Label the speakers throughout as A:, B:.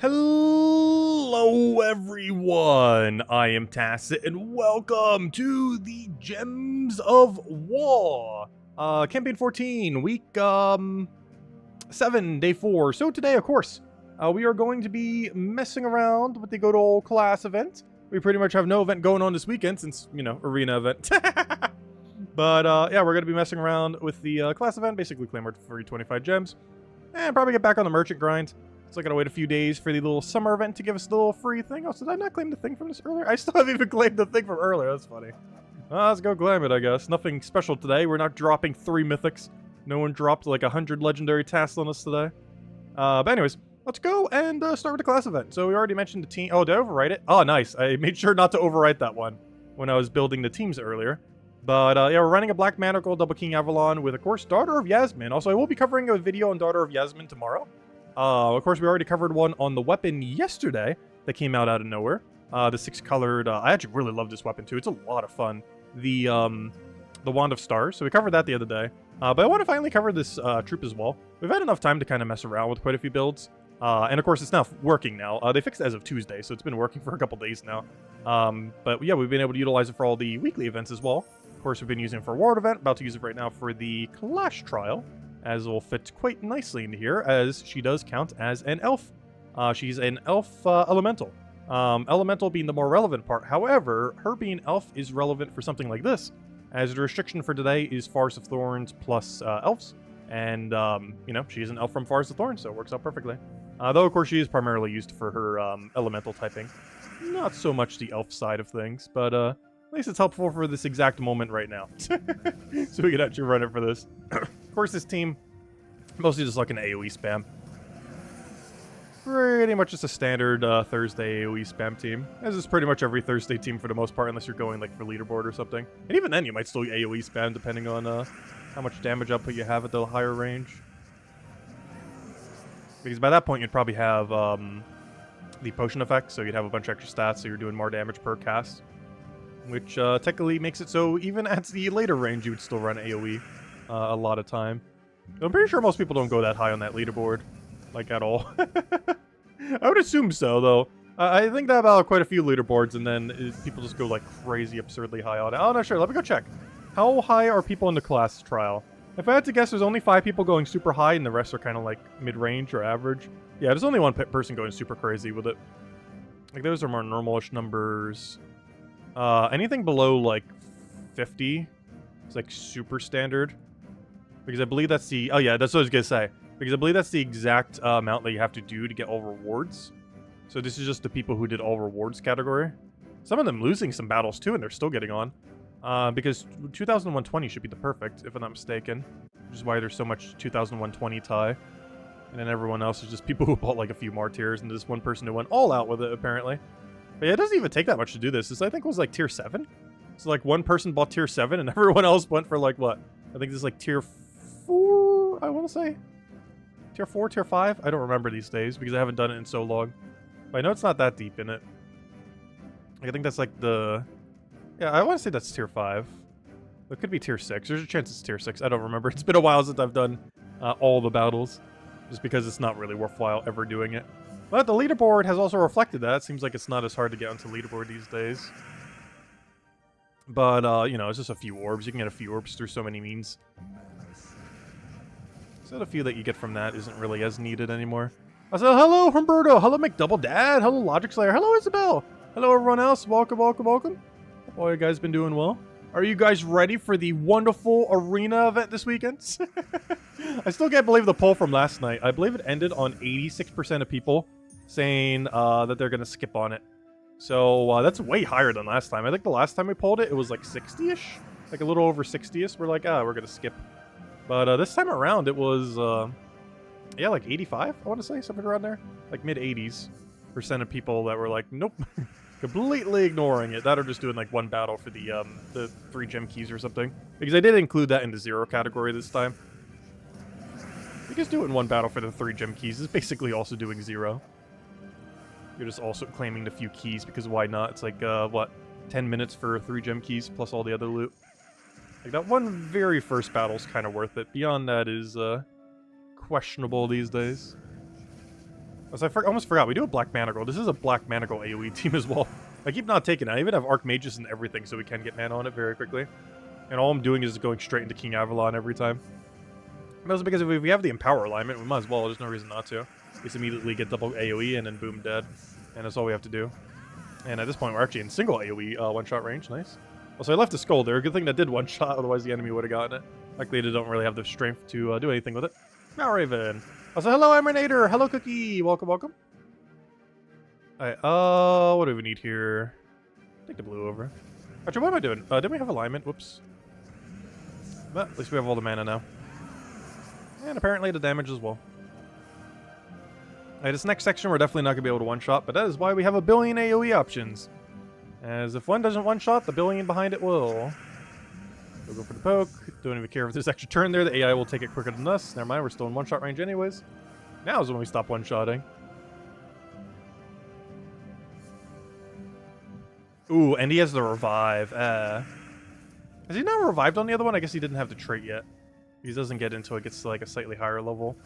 A: Hello everyone, I am Tacit and welcome to the Gems of War. Campaign 14, week 7, day 4. So today, of course, we are going to be messing around with the good old class event. We pretty much have no event going on this weekend since, arena event. But yeah, we're going to be messing around with the class event, basically claim for 25 gems. And probably get back on the merchant grind. So I gotta wait a few days for the little summer event to give us the little free thing. Oh, so did I not claim the thing from this earlier? I still haven't even claimed the thing from earlier. That's funny. Let's go claim it, I guess. Nothing special today. We're not dropping 3 mythics. No one dropped like 100 legendary tasks on us today. But anyways, let's go and start with the class event. So we already mentioned the team. Oh, did I overwrite it? Oh, nice. I made sure not to overwrite that one when I was building the teams earlier. But yeah, we're running a Black Manacle Double King Avalon with, of course, Daughter of Yasmin. Also, I will be covering a video on Daughter of Yasmin tomorrow. Of course, we already covered one on the weapon yesterday that came out of nowhere. The 6-colored, I actually really love this weapon too. It's a lot of fun. The Wand of Stars. So we covered that the other day. But I want to finally cover this troop as well. We've had enough time to kind of mess around with quite a few builds. And of course, it's now working now. They fixed it as of Tuesday, so it's been working for a couple days now. But yeah, we've been able to utilize it for all the weekly events as well. Of course, we've been using it for World Event. About to use it right now for the Clash Trial, as it will fit quite nicely into here, as she does count as an elf. She's an elf elemental. Elemental being the more relevant part. However, her being elf is relevant for something like this, as the restriction for today is Forest of Thorns plus elves. And, she's an elf from Forest of Thorns, so it works out perfectly. Though, of course, she is primarily used for her elemental typing. Not so much the elf side of things, but at least it's helpful for this exact moment right now. So we can actually run it for this. Of course, this team, mostly just like an AoE spam. Pretty much just a standard Thursday AoE spam team. As is pretty much every Thursday team for the most part, unless you're going like for leaderboard or something. And even then, you might still AoE spam depending on how much damage output you have at the higher range. Because by that point, you'd probably have the potion effect, so you'd have a bunch of extra stats, so you're doing more damage per cast. Which technically makes it so even at the later range, you would still run AoE a lot of time. I'm pretty sure most people don't go that high on that leaderboard, like at all. I would assume so, though. I think that about quite a few leaderboards, and then people just go like crazy, absurdly high on it. Oh, no, sure. Let me go check. How high are people in the class trial? If I had to guess, there's only 5 people going super high, and the rest are kind of like mid-range or average. Yeah, there's only one person going super crazy with it. Like, those are more normal-ish numbers. Anything below, like, 50 is, like, super standard. Because I believe that's the... Oh, yeah, that's what I was going to say. Because I believe that's the exact amount that you have to do to get all rewards. So this is just the people who did all rewards category. Some of them losing some battles, too, and they're still getting on. Because 2001-20 should be the perfect, if I'm not mistaken. Which is why there's so much 2001-20 tie. And then everyone else is just people who bought, like, a few martyrs, and this one person who went all out with it, apparently. But yeah, it doesn't even take that much to do this. This, I think, was like tier 7. So like one person bought tier 7 and everyone else went for like what? I think this is like tier 4, I want to say. Tier 4, tier 5? I don't remember these days because I haven't done it in so long. But I know it's not that deep in it. I think that's like the... Yeah, I want to say that's tier 5. It could be tier 6. There's a chance it's tier 6. I don't remember. It's been a while since I've done all the battles. Just because it's not really worthwhile ever doing it. But the leaderboard has also reflected that. It seems like it's not as hard to get onto leaderboard these days. But, it's just a few orbs. You can get a few orbs through so many means. So the few that you get from that isn't really as needed anymore. I said, hello, Humberto. Hello, McDoubledad. Hello, Logic Slayer. Hello, Isabel. Hello, everyone else. Welcome, welcome, welcome. Hope all you guys been doing well. Are you guys ready for the wonderful arena event this weekend? I still can't believe the poll from last night. I believe it ended on 86% of people saying that they're going to skip on it. So that's way higher than last time. I think the last time we polled it, it was like 60-ish. Like a little over 60-ish. We're like, we're going to skip. But this time around, it was, yeah, like 85, I want to say. Something around there. Like mid-80s% of people that were like, nope. Completely ignoring it. That or just doing like one battle for the 3 gem keys or something. Because I did include that in the 0 category this time. Because doing one battle for the 3 gem keys is basically also doing 0. You're just also claiming the few keys because why not? It's like, 10 minutes for 3 gem keys plus all the other loot. Like that one very first battle's kind of worth it. Beyond that is questionable these days. So I almost forgot, we do have Black Mana Girl. This is a Black Mana Girl AoE team as well. I keep not taking it. I even have Archmages and everything, so we can get mana on it very quickly. And all I'm doing is going straight into King Avalon every time. And that's because if we have the Empower alignment, we might as well. There's no reason not to. Just immediately get double AoE and then boom, dead. And that's all we have to do. And at this point, we're actually in single AoE one-shot range. Nice. Also, I left a skull there. Good thing that did one-shot, otherwise the enemy would have gotten it. Luckily, they don't really have the strength to do anything with it. Malraven. Also, hello, Emernator. Hello, Cookie. Welcome, welcome. Alright, what do we need here? Take the blue over. Actually, what am I doing? Didn't we have alignment? Whoops. But at least we have all the mana now. And apparently the damage as well. Alright, this next section we're definitely not going to be able to one-shot, but that is why we have a billion AoE options. As if one doesn't one-shot, the billion behind it will. We'll go for the poke. Don't even care if there's extra turn there. The AI will take it quicker than us. Never mind, we're still in one-shot range anyways. Now is when we stop one-shotting. Ooh, and he has the revive. Has he not revived on the other one? I guess he didn't have the trait yet. He doesn't get until it gets to like a slightly higher level.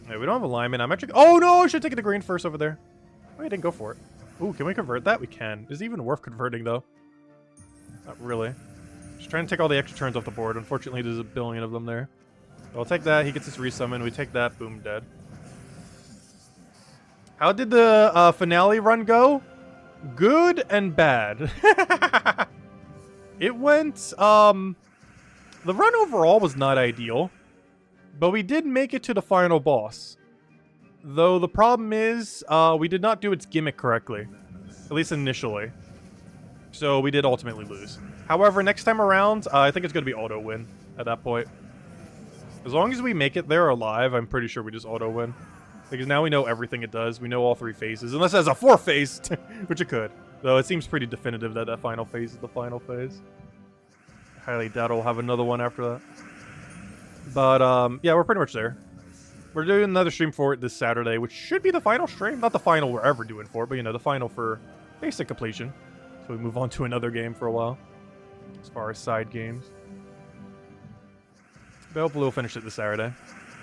A: Yeah, we don't have alignment. I'm actually... Oh no, I should take the green first over there. Oh, I didn't go for it. Ooh, can we convert that? We can. Is it even worth converting though? Not really. Just trying to take all the extra turns off the board. Unfortunately, there's a billion of them there. So I'll take that. He gets his resummon. We take that. Boom, dead. How did the finale run go? Good and bad. It went, the run overall was not ideal, but we did make it to the final boss. Though the problem is, we did not do its gimmick correctly, at least initially. So we did ultimately lose. However, next time around, I think it's going to be auto-win at that point. As long as we make it there alive, I'm pretty sure we just auto-win. Because now we know everything it does. We know all three phases. Unless it has a fourth phase, which it could. Though it seems pretty definitive that that final phase is the final phase. Highly doubt we'll have another one after that. But, yeah, we're pretty much there. We're doing another stream for it this Saturday, which should be the final stream. Not the final we're ever doing for it, but, you know, the final for basic completion. So we move on to another game for a while. As far as side games. But hopefully we'll finish it this Saturday.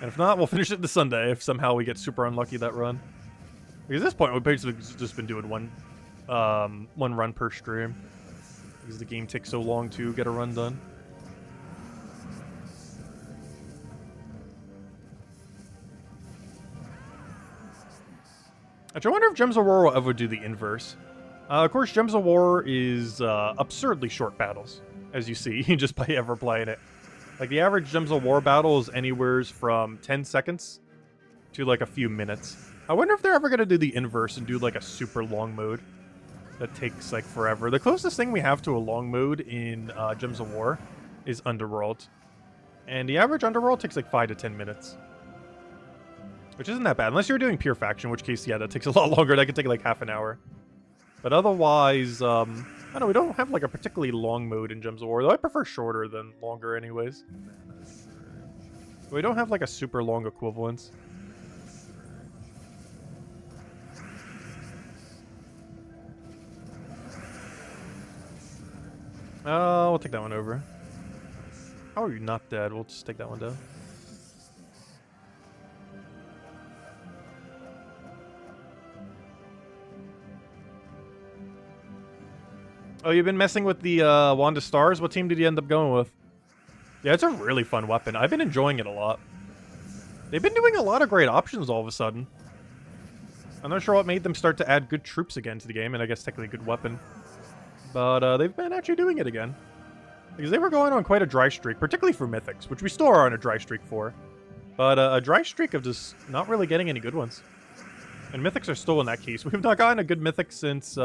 A: And if not, we'll finish it this Sunday if somehow we get super unlucky that run. Because at this point, we've basically just been doing one run per stream. Because the game takes so long to get a run done. Actually, I wonder if Gems of War will ever do the inverse. Of course, Gems of War is absurdly short battles, as you see, just by ever playing it. Like, the average Gems of War battle is anywhere from 10 seconds to, like, a few minutes. I wonder if they're ever going to do the inverse and do, like, a super long mode that takes, like, forever. The closest thing we have to a long mode in Gems of War is Underworld. And the average Underworld takes, like, 5 to 10 minutes. Which isn't that bad. Unless you're doing Pure Faction, in which case, yeah, that takes a lot longer. That could take, like, half an hour. But otherwise, I don't know, we don't have, like, a particularly long mode in Gems of War, though I prefer shorter than longer anyways. We don't have, like, a super long equivalence. We'll take that one over. How are you not dead? We'll just take that one down. Oh, you've been messing with the Wand of Stars? What team did you end up going with? Yeah, it's a really fun weapon. I've been enjoying it a lot. They've been doing a lot of great options all of a sudden. I'm not sure what made them start to add good troops again to the game, and I guess technically a good weapon. But they've been actually doing it again. Because they were going on quite a dry streak, particularly for Mythics, which we still are on a dry streak for. But a dry streak of just not really getting any good ones. And Mythics are still in that case. We've not gotten a good Mythic since...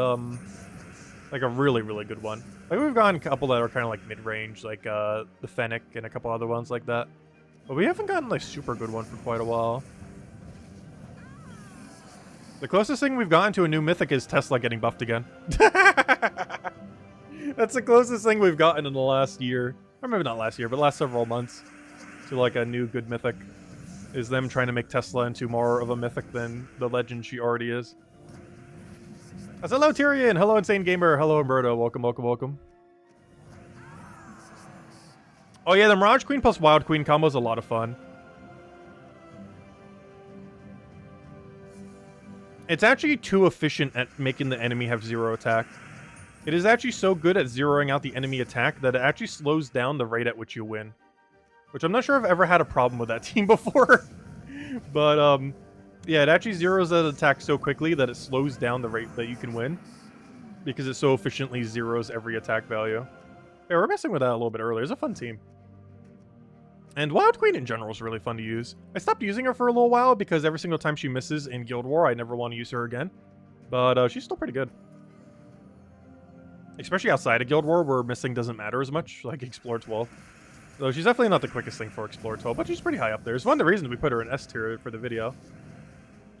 A: like a really, really good one. Like, we've gotten a couple that are kind of like mid-range, like the Fennec and a couple other ones like that. But we haven't gotten like super good one for quite a while. The closest thing we've gotten to a new Mythic is Tesla getting buffed again. That's the closest thing we've gotten in the last year. Or maybe not last year, but last several months. To like a new good Mythic. Is them trying to make Tesla into more of a Mythic than the legend she already is. Hello, Tyrion! Hello, Insane Gamer! Hello, Umberto! Welcome, welcome, welcome. Oh yeah, the Mirage Queen plus Wild Queen combo is a lot of fun. It's actually too efficient at making the enemy have 0 attack. It is actually so good at zeroing out the enemy attack that it actually slows down the rate at which you win. Which I'm not sure I've ever had a problem with that team before. But, yeah, it actually zeroes that attack so quickly that it slows down the rate that you can win. Because it so efficiently zeroes every attack value. Yeah, we're messing with that a little bit earlier. It's a fun team. And Wild Queen in general is really fun to use. I stopped using her for a little while because every single time she misses in Guild War, I never want to use her again. But she's still pretty good. Especially outside of Guild War, where missing doesn't matter as much, like Explore 12. Though she's definitely not the quickest thing for Explore 12, but she's pretty high up there. It's one of the reasons we put her in S tier for the video.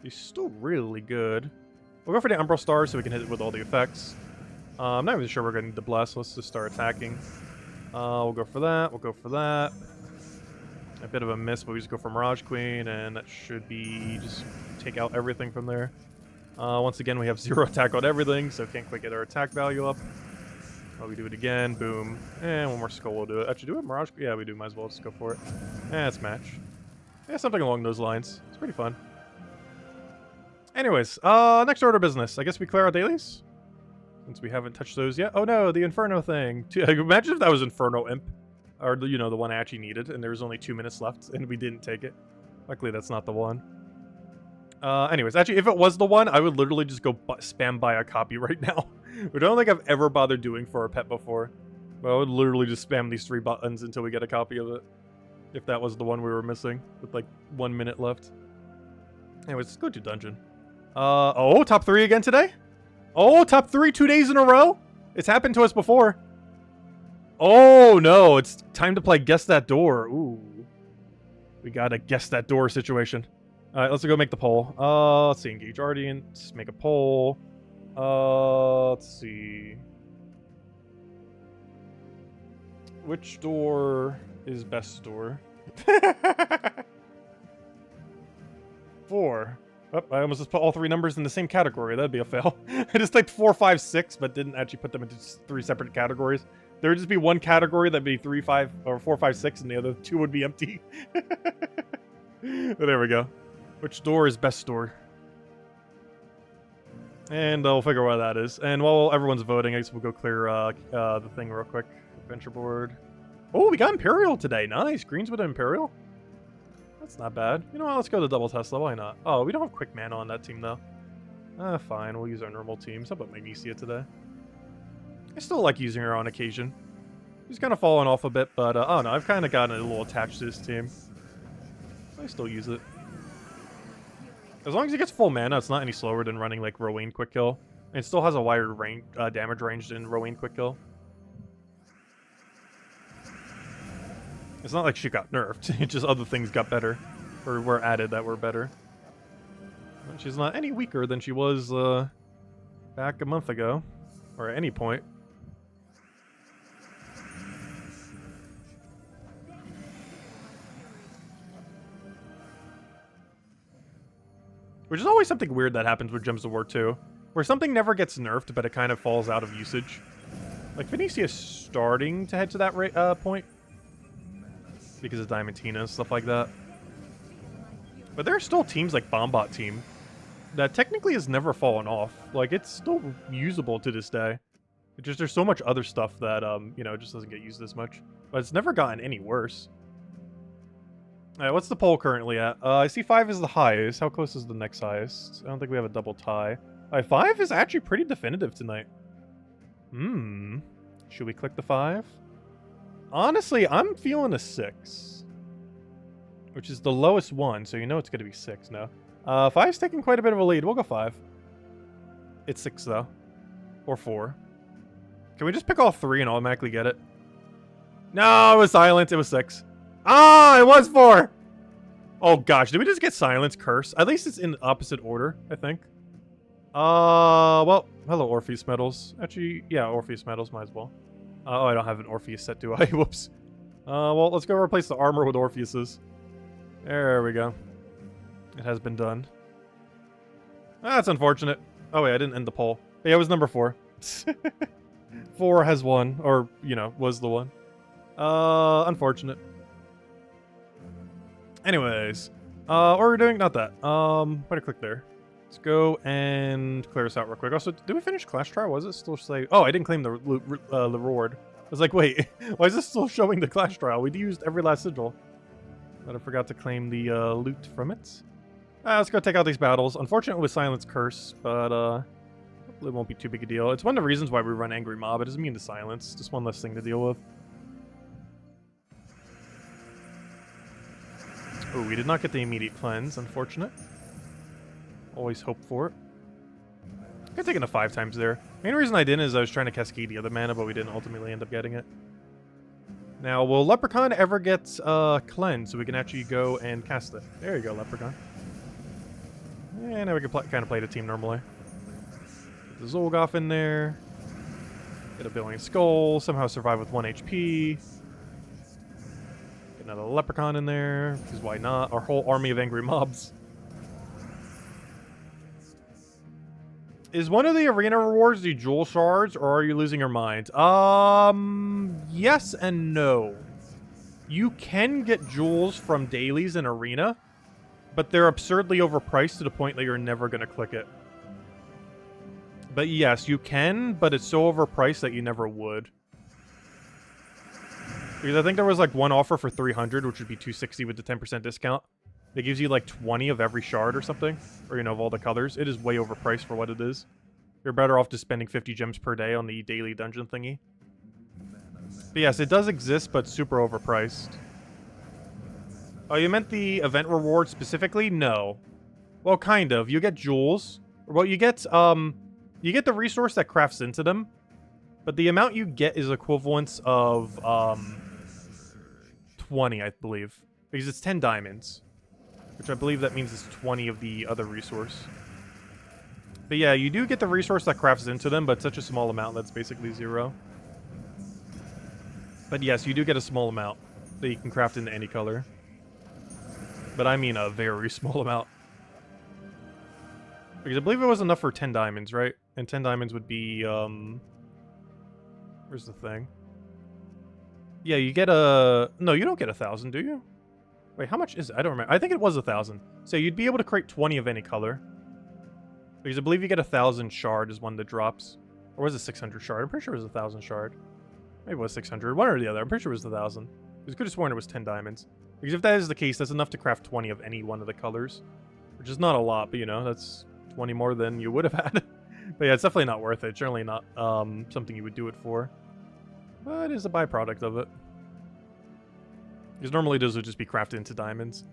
A: She's still really good. We'll go for the Umbral Star so we can hit it with all the effects. I'm not even sure we're getting the Bless. Let's just start attacking. We'll go for that. We'll go for that. A bit of a miss, but we just go for Mirage Queen, and that should be just take out everything from there. Once again, we have 0 attack on everything, so can't quite get our attack value up. Oh, we do it again. Boom. And one more skull will do it. Actually, do it? Mirage? Yeah, we do. Might as well just go for it. It's match. Yeah, something along those lines. It's pretty fun. Anyways, next order of business. I guess we clear our dailies? Since we haven't touched those yet. Oh no, the Inferno thing. Imagine if that was Inferno Imp. Or, you know, the one I actually needed, and there was only 2 minutes left, and we didn't take it. Luckily, that's not the one. Anyways, actually, if it was the one, I would literally just go spam buy a copy right now. Which I don't think I've ever bothered doing for a pet before. But I would literally just spam these 3 buttons until we get a copy of it. If that was the one we were missing, with like 1 minute left. Anyways, let's go to dungeon. Oh, top 3 again today? Oh, top 3 2 days in a row? It's happened to us before. Oh, no, it's time to play Guess That Door. Ooh. We got a Guess That Door situation. Alright, let's go make the poll. Let's see, engage audience, make a poll. Let's see. Which door is best door? 4. Oh, I almost just put all 3 numbers in the same category. That'd be a fail. I just typed 4, 5, 6, but didn't actually put them into 3 separate categories. There would just be one category that'd be 3, 5, or 4, 5, 6, and the other 2 would be empty. But there we go. Which door is best door? And we'll figure out what that is. And while everyone's voting, I guess we'll go clear the thing real quick. Adventure board. Oh, we got Imperial today. Nice. Greens with Imperial. That's not bad. You know what? Let's go to double Tesla. Why not? Oh, we don't have quick mana on that team, though. Fine. We'll use our normal teams. How about Magnesia today? I still like using her on occasion. She's kind of fallen off a bit, but oh no, I've kind of gotten a little attached to this team. I still use it. As long as it gets full mana, it's not any slower than running like Rowan Quick Kill. And it still has a wider range, damage range than Rowan Quick Kill. It's not like she got nerfed. It just other things got better. Or were added that were better. But she's not any weaker than she was back a month ago. Or at any point. Which is always something weird that happens with Gems of War 2. Where something never gets nerfed, but it kind of falls out of usage. Like, Phoenicia is starting to head to that point. Because of Diamantina and stuff like that. But there are still teams like Bombot Team that technically has never fallen off. Like, it's still usable to this day. It's just there's so much other stuff that, you know, just doesn't get used as much. But it's never gotten any worse. Alright, what's the poll currently at? I see 5 is the highest. How close is the next highest? I don't think we have a double tie. Alright, 5 is actually pretty definitive tonight. Should we click the 5? Honestly, I'm feeling a 6. Which is the lowest one, so you know it's going to be 6 now. 5's taking quite a bit of a lead. We'll go 5. It's 6, though. Or 4. Can we just pick all 3 and automatically get it? No, it was silent. It was 6. Ah, it was 4! Oh gosh, did we just get Silence Curse? At least it's in opposite order, I think. Well, hello Orpheus Medals. Actually, yeah, Orpheus Medals, might as well. Oh, I don't have an Orpheus set, do I? Whoops. Well, let's go replace the armor with Orpheus's. There we go. It has been done. That's unfortunate. Oh wait, I didn't end the poll. Yeah, it was number 4. 4 has won, or, you know, was the one. Unfortunate. Anyways, what are we doing? Not that. Better click there. Let's go and clear this out real quick. Also, did we finish Clash Trial? Was it still say? Oh, I didn't claim the reward. I was like, wait, why is this still showing the Clash Trial? We used every last sigil. But I forgot to claim the loot from it. Let's go take out these battles. Unfortunately with Silence Curse, but hopefully it won't be too big a deal. It's one of the reasons why we run Angry Mob. It doesn't mean to silence. Just one less thing to deal with. Oh, we did not get the immediate cleanse. Unfortunate. Always hope for it. I could have taken a 5 times there. Main reason I didn't is I was trying to cascade the other mana, but we didn't ultimately end up getting it. Now, will Leprechaun ever get cleansed so we can actually go and cast it? There you go, Leprechaun. And now we can kind of play the team normally. Get the Zolgoth in there. Get a Billion Skull. Somehow survive with 1 HP. Get another Leprechaun in there, because why not? Our whole army of angry mobs. Is one of the arena rewards the jewel shards, or are you losing your mind? Yes and no. You can get jewels from dailies in arena, but they're absurdly overpriced to the point that you're never going to click it. But yes, you can, but it's so overpriced that you never would. Because I think there was like one offer for 300, which would be 260 with the 10% discount. It gives you like 20 of every shard or something. Or, you know, of all the colors. It is way overpriced for what it is. You're better off just spending 50 gems per day on the daily dungeon thingy. But yes, it does exist, but super overpriced. Oh, you meant the event reward specifically? No. Well, kind of. You get jewels. Well, you get the resource that crafts into them. But the amount you get is equivalent of 20, I believe. Because it's 10 diamonds. Which I believe that means it's 20 of the other resource. But yeah, you do get the resource that crafts into them, but such a small amount that's basically 0. But yes, you do get a small amount that you can craft into any color. But I mean a very small amount. Because I believe it was enough for 10 diamonds, right? And 10 diamonds would be, where's the thing? Yeah, you get a... No, you don't get 1,000, do you? Wait, how much is it? I don't remember. I think it was 1,000. So you'd be able to create 20 of any color. Because I believe you get 1,000 shard is one that drops. Or was it 600 shard? I'm pretty sure it was 1,000 shard. Maybe it was 600. One or the other. I'm pretty sure it was 1,000. Because I could have sworn it was 10 diamonds. Because if that is the case, that's enough to craft 20 of any one of the colors. Which is not a lot, but you know, that's 20 more than you would have had. But yeah, it's definitely not worth it. Generally not something you would do it for. But it is a byproduct of it. Because normally those would just be crafted into diamonds.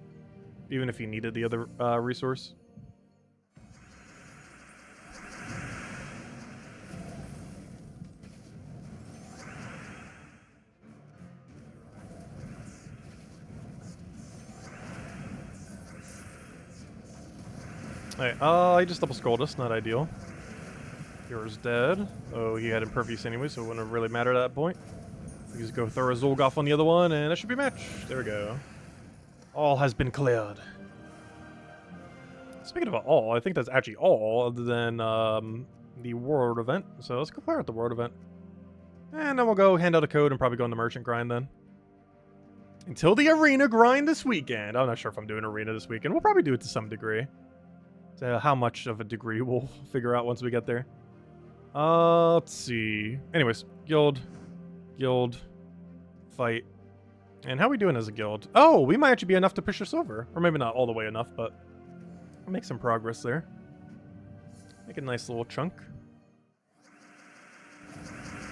A: Even if you needed the other resource. Alright, I just double scrolled us, not ideal. Hero's dead. Oh, he had Impervious anyway, so it wouldn't have really mattered at that point. We just go throw a Zolgoth on the other one, and that should be a match. There we go. All has been cleared. Speaking of all, I think that's actually all other than the world event. So let's go clear out the world event. And then we'll go hand out a code and probably go on the merchant grind then. Until the arena grind this weekend. I'm not sure if I'm doing arena this weekend. We'll probably do it to some degree. So how much of a degree we'll figure out once we get there. Let's see. Anyways, guild, fight. And how are we doing as a guild? Oh, we might actually be enough to push us over. Or maybe not all the way enough, but we'll make some progress there. Make a nice little chunk.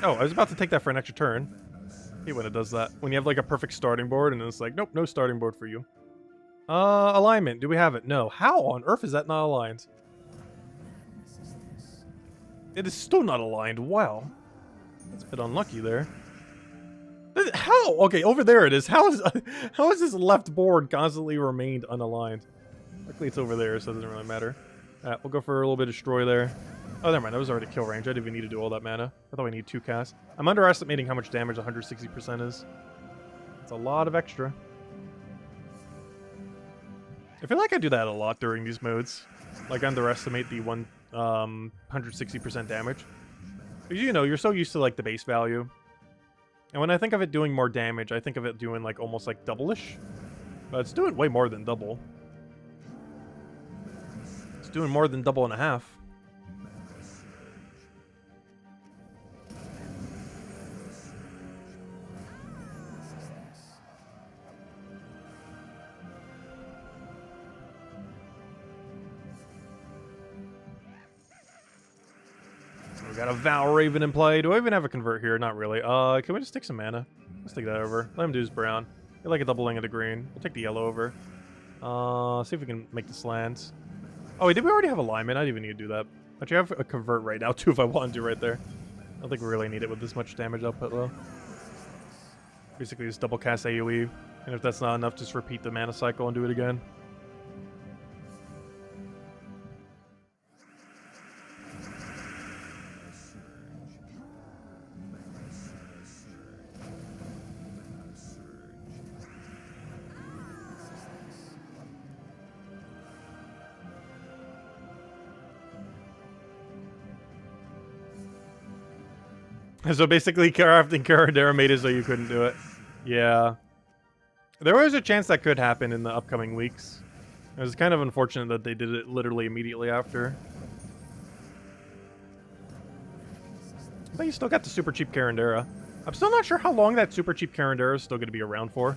A: Oh, I was about to take that for an extra turn. I hate when it does that. When you have like a perfect starting board and it's like, nope, no starting board for you. Alignment. Do we have it? No. How on earth is that not aligned? It is still not aligned. Wow. That's a bit unlucky there. How? Okay, over there it is. How is this left board constantly remained unaligned? Luckily it's over there, so it doesn't really matter. Alright, we'll go for a little bit of destroy there. Oh, never mind. That was already kill range. I didn't even need to do all that mana. I thought we need 2 casts. I'm underestimating how much damage 160% is. It's a lot of extra. I feel like I do that a lot during these modes. Like, underestimate the 160% damage. Because, you know, you're so used to, like, the base value. And when I think of it doing more damage, I think of it doing, like, almost, like, double-ish. But it's doing way more than double. It's doing more than double and a half. We got a Valraven in play. Do I even have a convert here? Not really. Can we just take some mana? Let's take that over. Let him do his brown. I like a doubling of the green. We'll take the yellow over. See if we can make this land. Oh, did we already have alignment? I didn't even need to do that. Actually, I have a convert right now, too, if I wanted to right there. I don't think we really need it with this much damage output, though. Basically, just double cast AoE. And if that's not enough, just repeat the mana cycle and do it again. So basically, crafting Caradera made it so you couldn't do it. Yeah. There was a chance that could happen in the upcoming weeks. It was kind of unfortunate that they did it literally immediately after. But you still got the super cheap Caradera. I'm still not sure how long that super cheap Caradera is still going to be around for.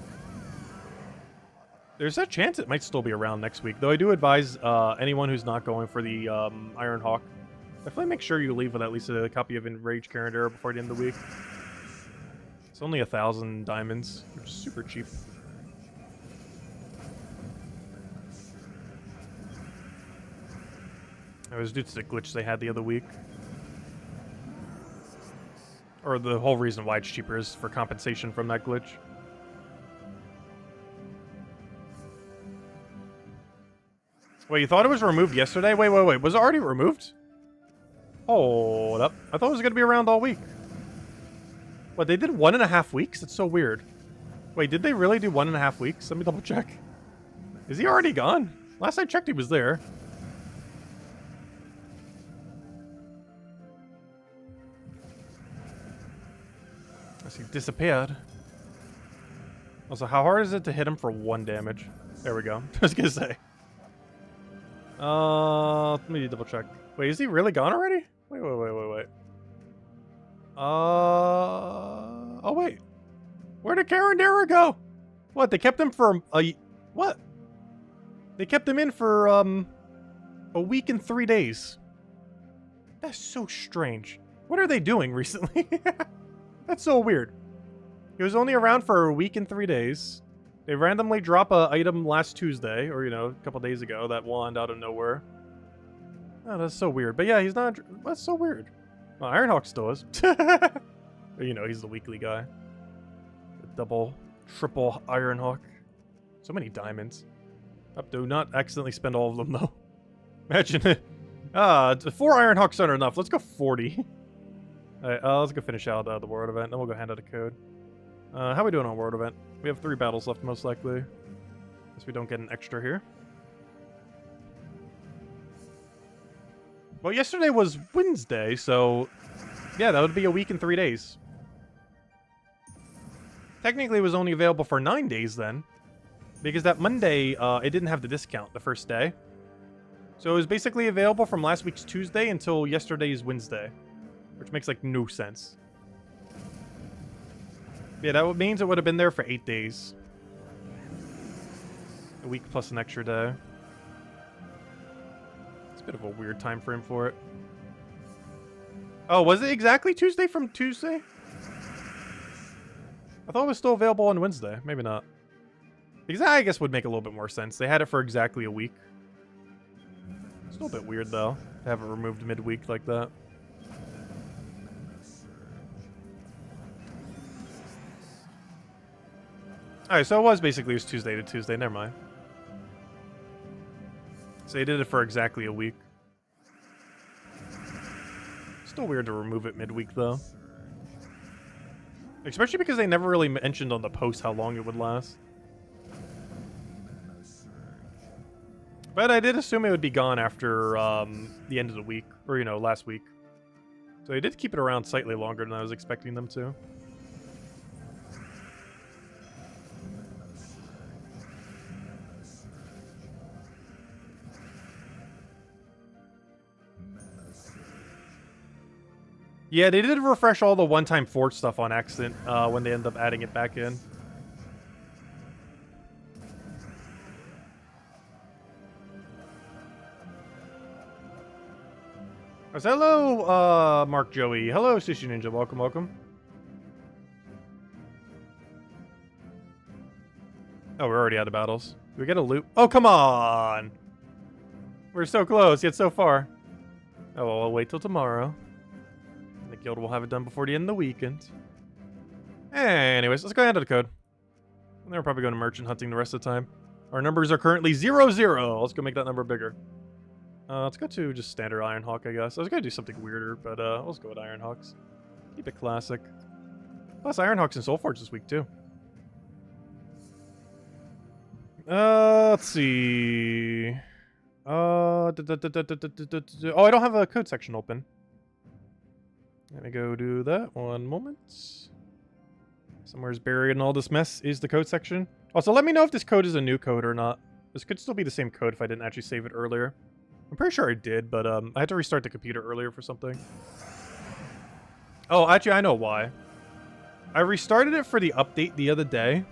A: There's a chance it might still be around next week, though I do advise anyone who's not going for the Iron Hawk, definitely make sure you leave with at least a copy of Enraged Caradera before the end of the week. It's only 1,000 diamonds, which is super cheap. It was due to the glitch they had the other week. Or the whole reason why it's cheaper is for compensation from that glitch. Wait, you thought it was removed yesterday? Wait. Was it already removed? Hold up. I thought it was going to be around all week. What, they did 1.5 weeks? That's so weird. Wait, did they really do 1.5 weeks? Let me double check. Is he already gone? Last I checked, he was there. I see, disappeared. Also, how hard is it to hit him for 1 damage? There we go. I was going to say. Let me double check. Wait, is he really gone already? Wait. Oh wait. Where did Caradera go? What, they kept him for what? They kept him in for, a week and 3 days. That's so strange. What are they doing recently? That's so weird. He was only around for a week and 3 days. They randomly drop a item last Tuesday, or, you know, a couple days ago, that wand out of nowhere. Oh, that's so weird. But yeah, he's not... That's so weird. Well, Ironhawk still is. You know, he's the weekly guy. The double, triple Ironhawk. So many diamonds. Do not accidentally spend all of them, though. Imagine it. 4 Ironhawks aren't enough. Let's go 40. Alright, let's go finish out the world event, then we'll go hand out a code. How are we doing on world event? We have 3 battles left, most likely. Guess we don't get an extra here. Well, yesterday was Wednesday, so... Yeah, that would be a week and 3 days. Technically, it was only available for 9 days then. Because that Monday, it didn't have the discount the first day. So it was basically available from last week's Tuesday until yesterday's Wednesday. Which makes, like, no sense. Yeah, that means it would have been there for 8 days. A week plus an extra day. It's a bit of a weird time frame for it. Oh, was it exactly Tuesday from Tuesday? I thought it was still available on Wednesday. Maybe not. Because that, I guess, would make a little bit more sense. They had it for exactly a week. Still a bit weird, though, to have it removed midweek like that. Alright, so it was basically just Tuesday to Tuesday. Never mind. So they did it for exactly a week. Still weird to remove it midweek, though. Especially because they never really mentioned on the post how long it would last. But I did assume it would be gone after the end of the week. Or, you know, last week. So they did keep it around slightly longer than I was expecting them to. Yeah, they did refresh all the one-time forge stuff on accident when they end up adding it back in. Hello, Mark Joey. Hello, Sushi Ninja. Welcome, welcome. Oh, we're already out of battles. Do we get a loot? Oh, come on! We're so close, yet so far. Oh, well, I'll wait till tomorrow. The guild will have it done before the end of the weekend. Anyways, let's go ahead to the code. And then we're probably going to merchant hunting the rest of the time. Our numbers are currently 0-0. Let's go make that number bigger. Let's go to just standard Ironhawk, I guess. I was going to do something weirder, but let's go with Ironhawks. Keep it classic. Plus, Ironhawks and Soulforge this week, too. Let's see. Oh, I don't have a code section open. Let me go do that. One moment. Somewhere's buried in all this mess is the code section. Also, let me know if this code is a new code or not. This could still be the same code if I didn't actually save it earlier. I'm pretty sure I did, but I had to restart the computer earlier for something. Oh, actually, I know why. I restarted it for the update the other day.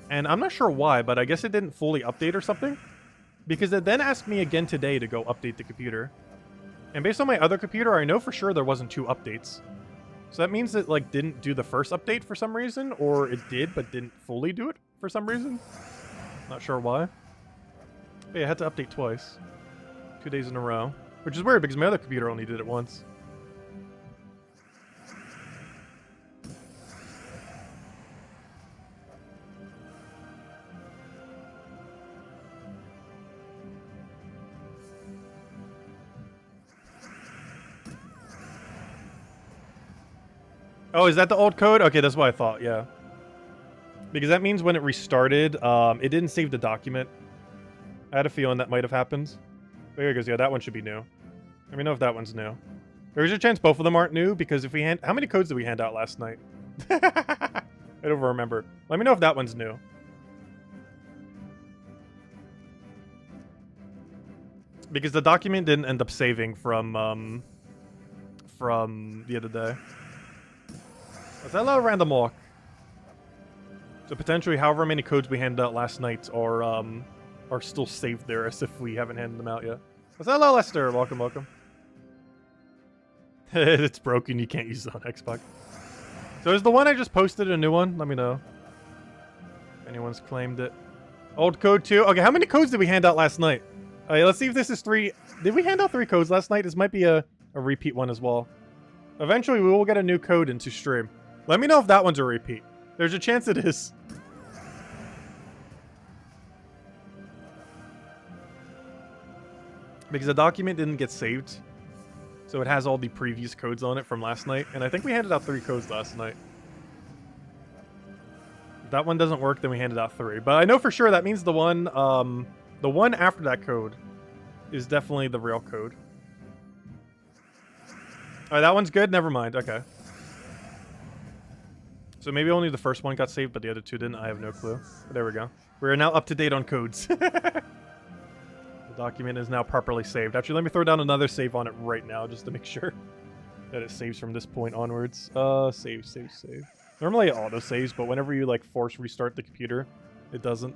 A: And I'm not sure why, but I guess it didn't fully update or something. Because it then asked me again today to go update the computer. And based on my other computer, I know for sure there wasn't 2 updates. So that means it, like, didn't do the first update for some reason, or it did, but didn't fully do it for some reason. Not sure why. But yeah, I had to update twice. 2 days in a row. Which is weird, because my other computer only did it once. Oh, is that the old code? Okay, that's what I thought, yeah. Because that means when it restarted, it didn't save the document. I had a feeling that might have happened. There it goes, yeah, that one should be new. Let me know if that one's new. There's a chance both of them aren't new, because if we hand... How many codes did we hand out last night? I don't remember. Let me know if that one's new. Because the document didn't end up saving from the other day. Hello, Random Walk. So potentially, however many codes we handed out last night are still saved there, as if we haven't handed them out yet. Hello, Lester. Welcome, welcome. It's broken. You can't use it on Xbox. So is the one I just posted a new one? Let me know. If anyone's claimed it. Old code 2. Okay, how many codes did we hand out last night? Okay, let's see if this is 3. Did we hand out 3 codes last night? This might be a repeat one as well. Eventually, we will get a new code into stream. Let me know if that one's a repeat. There's a chance it is. Because the document didn't get saved. So it has all the previous codes on it from last night. And I think we handed out 3 codes last night. If that one doesn't work, then we handed out 3. But I know for sure that means the one after that code is definitely the real code. Alright, that one's good? Never mind. Okay. So maybe only the first one got saved, but the other 2 didn't. I have no clue. But there we go. We are now up to date on codes. The document is now properly saved. Actually, let me throw down another save on it right now, just to make sure that it saves from this point onwards. Save. Normally it auto-saves, but whenever you, like, force restart the computer, it doesn't.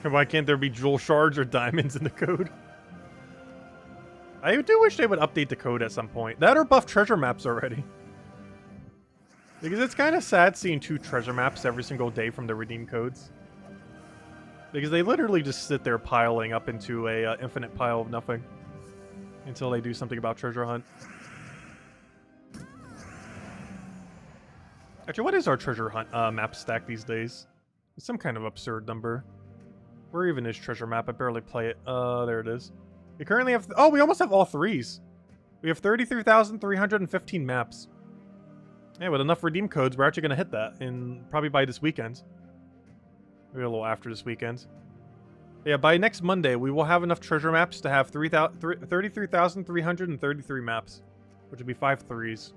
A: Why can't there be jewel shards or diamonds in the code? I do wish they would update the code at some point. That or buff treasure maps already. Because it's kind of sad seeing 2 treasure maps every single day from the redeem codes. Because they literally just sit there piling up into a infinite pile of nothing. Until they do something about treasure hunt. Actually, what is our treasure hunt map stack these days? It's some kind of absurd number. Where even is treasure map? I barely play it. There it is. We currently have... oh, we almost have all 3s. We have 33,315 maps. Yeah, with enough redeem codes, we're actually going to hit that in probably by this weekend. Maybe a little after this weekend. Yeah, by next Monday, we will have enough treasure maps to have 33,333 maps. Which would be 5 3s.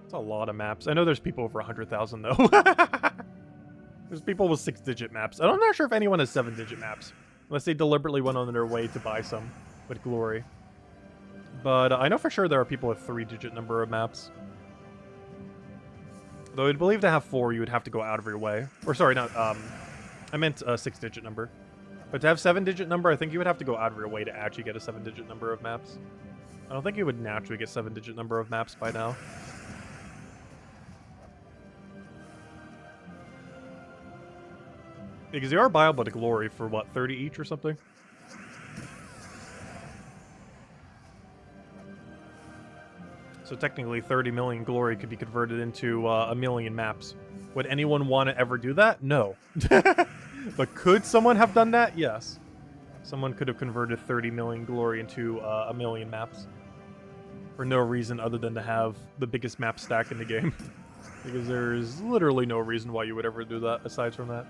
A: That's a lot of maps. I know there's people over 100,000, though. There's people with 6-digit maps. I'm not sure if anyone has 7-digit maps. Unless they deliberately went on their way to buy some with glory. But I know for sure there are people with 3-digit number of maps. Though I'd believe to have 4, you would have to go out of your way. Or sorry, not, I meant a 6-digit number. But to have 7-digit number, I think you would have to go out of your way to actually get a 7-digit number of maps. I don't think you would naturally get 7-digit number of maps by now. Because they are buyable to glory for, what, 30 each or something? So technically 30 million glory could be converted into a million maps. Would anyone want to ever do that? No. But could someone have done that? Yes. Someone could have converted 30 million glory into a million maps. For no reason other than to have the biggest map stack in the game. Because there's literally no reason why you would ever do that aside from that.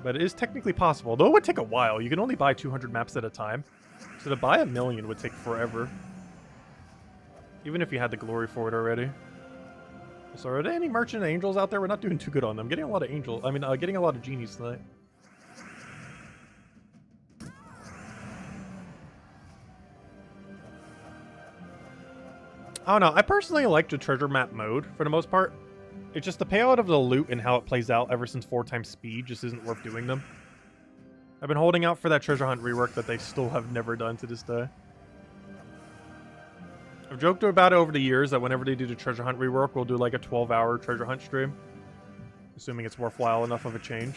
A: But it is technically possible, though it would take a while. You can only buy 200 maps at a time. So to buy a million would take forever. Even if you had the glory for it already. So are there any merchant angels out there? We're not doing too good on them. Getting a lot of angels. I mean, getting a lot of genies tonight. I don't know. I personally like the treasure map mode for the most part. It's just the payout of the loot and how it plays out ever since 4 times speed just isn't worth doing them. I've been holding out for that treasure hunt rework that they still have never done to this day. I've joked about it over the years that whenever they do the treasure hunt rework, we'll do like a 12-hour treasure hunt stream. Assuming it's worthwhile enough of a change.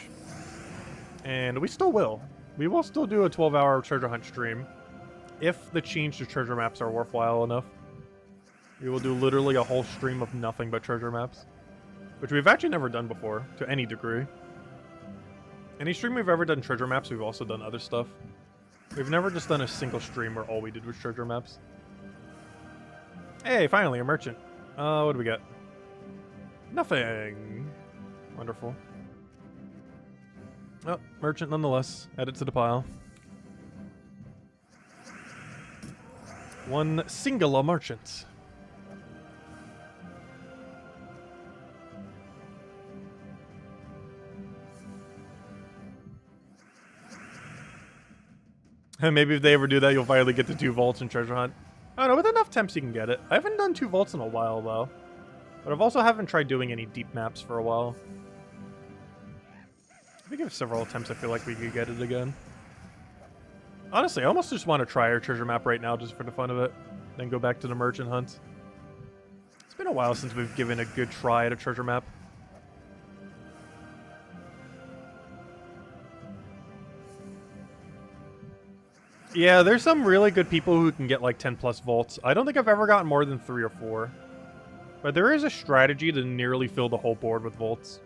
A: And we still will. We will still do a 12-hour treasure hunt stream. If the change to treasure maps are worthwhile enough. We will do literally a whole stream of nothing but treasure maps. Which we've actually never done before, to any degree. Any stream we've ever done treasure maps, we've also done other stuff. We've never just done a single stream where all we did was treasure maps. Hey, finally, a merchant. What do we got? Nothing. Wonderful. Oh, merchant nonetheless. Add it to the pile. One singular merchant. Maybe if they ever do that, you'll finally get the 2 vaults in treasure hunt. I don't know, with enough temps you can get it. I haven't done 2 vaults in a while, though. But I've also haven't tried doing any deep maps for a while. I think if several attempts, I feel like we could get it again. Honestly, I almost just want to try our treasure map right now just for the fun of it. Then go back to the merchant hunt. It's been a while since we've given a good try at a treasure map. Yeah, there's some really good people who can get like 10 plus vaults. I don't think I've ever gotten more than 3 or 4. But there is a strategy to nearly fill the whole board with vaults.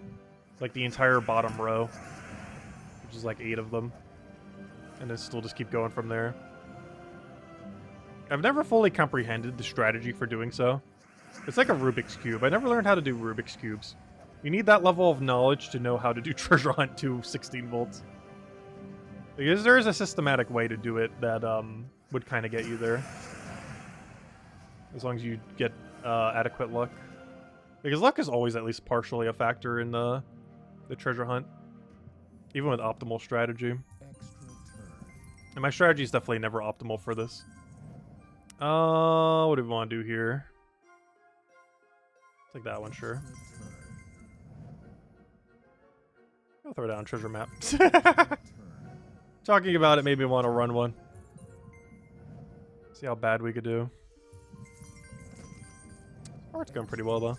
A: Like the entire bottom row. Which is like 8 of them. And then still just keep going from there. I've never fully comprehended the strategy for doing so. It's like a Rubik's Cube. I never learned how to do Rubik's Cubes. You need that level of knowledge to know how to do treasure hunt to 16 volts. Because there is a systematic way to do it that would kind of get you there. As long as you get adequate luck. Because luck is always at least partially a factor in the treasure hunt. Even with optimal strategy. And my strategy is definitely never optimal for this. What do we want to do here? Take that one, sure. I'll throw down a treasure map. Talking about it made me want to run one. See how bad we could do. Oh, it's going pretty well though.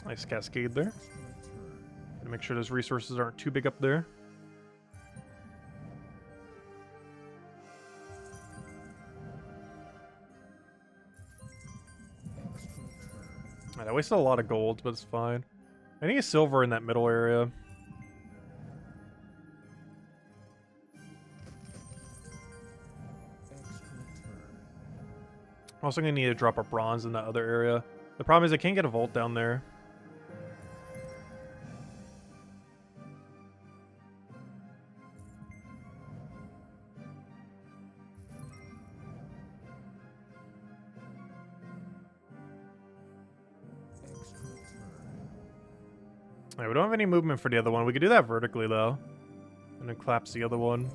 A: Nice cascade there. Gotta make sure those resources aren't too big up there. Alright, I wasted a lot of gold, but it's fine. I need a silver in that middle area. I'm also gonna need to drop a bronze in that other area. The problem is I can't get a vault down there. Alright, we don't have any movement for the other one. We could do that vertically though. And then collapse the other one.